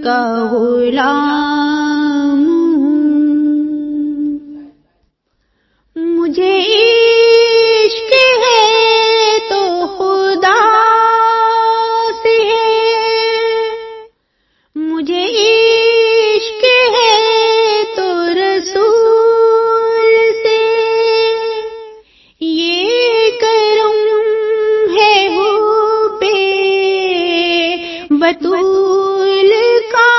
کا غلام ہوں، مجھے عشق ہے تو خدا سے ہے، مجھے عشق ہے تو رسول سے، یہ کرم ہے حب بطول کا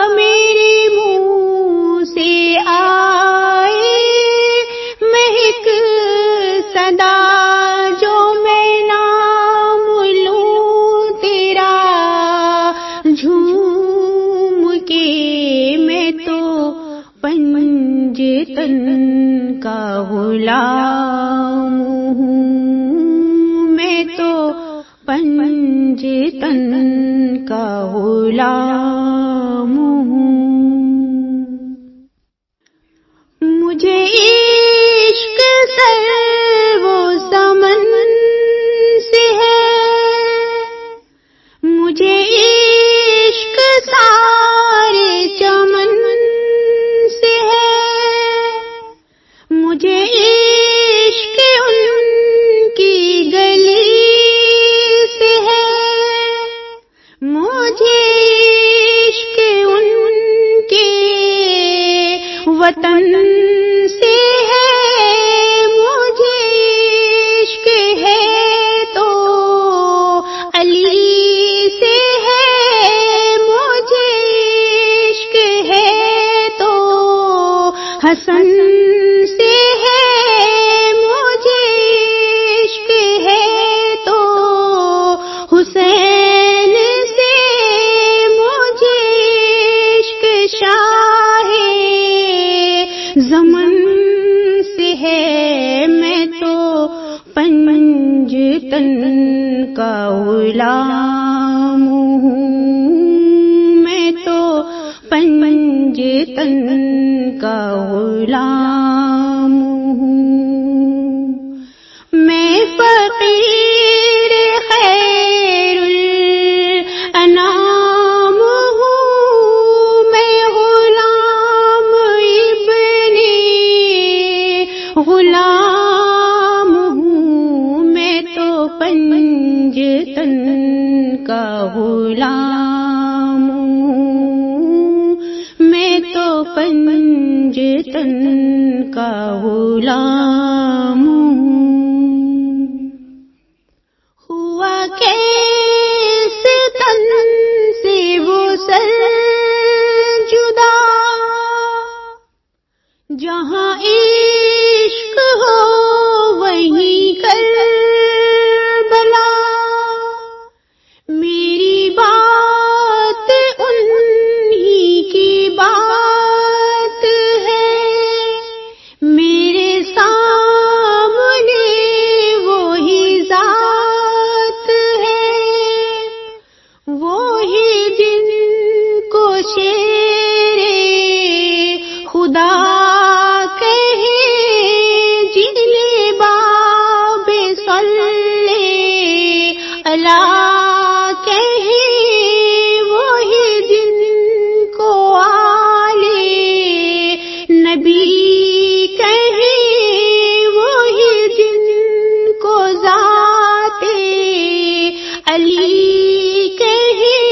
میرے منہ سے آئے مہک صدا جو میں نام لوں تیرا جھوم کے، میں تو پنجتن کا غلام ہوں، میں تو پنجتن کا غلام ہوں، مجھے عشق سر و سمن سے ہے، مجھے عشق سارے چمن سے ہے، مجھے عشق ان کی گلی سے ہے، مجھے عشق ان کے وطن سے ہے، مجھے عشق ہے تو علی سے ہے، مجھے عشق ہے تو حسن سے ہے، مجھے عشق ہے تو حسین سے، مجھے عشق شاہ زمن سے ہے، میں تو پنجتن کا غلام ہوں، میں تو پنجتن کا غلام ہوں، میں فقیر خیر الانام ہوں، میں غلام ابن غلام ہوں، میں تو پنجتن کا غلام ہوں، میں تو پنجتن کا غلام ہوں، ہوا کیسے تن سے وہ سر جدا، جہاں عشق ہو وہیں کربلا، میری بات انہی کی بات ہے، میرے سامنے وہی ذات ہے، وہی جن کو شیر خدا کہے، جنہیں باب صلی اللہ کہے، وہی جن کو آلے نبی کہے، وہی جن کو ذات علی کہے،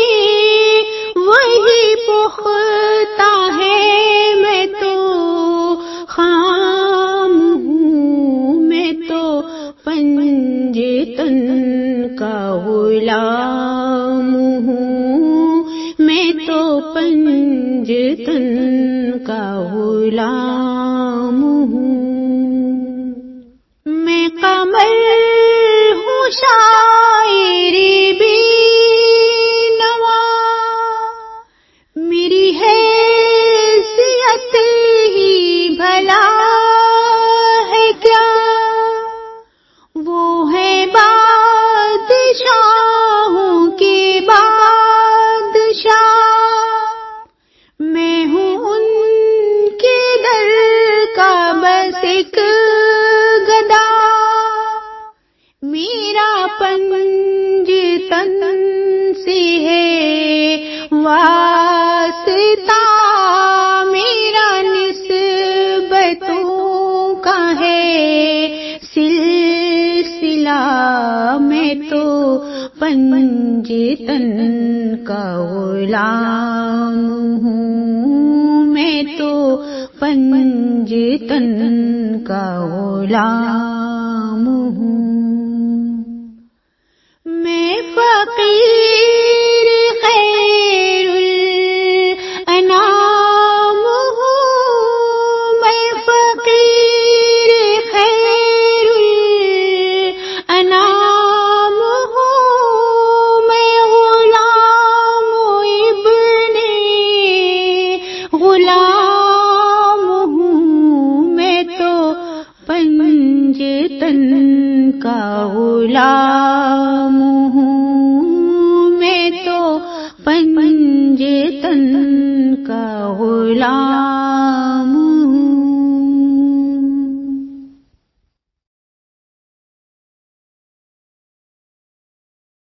وہی پختہ ہے، میں تو خام ہوں، میں تو پنجتن کا غلام ہوں، میں تو پنجتن کا غلام ہوں، میں قمر ہوں شاعر بھی نوا، میری حیثیت ہی بھلا ہے کیا، وہ ہے بادشاہوں کے بادشاہ، میں ہوں ان کے در کا بس ایک گدا، میرا پنجتن سے ہے نکلا میں تو پنجتن کا غلام ہوں، میں تو پنجتن کا غلام ہوں۔ میں فقیر خیر الانام ہوں، میں فقیر خیر الانام ہوں، میں غلام ابن غلام ہوں، میں تو پنجتن کا غلام ہوں، میں تو پنجتن کا غلام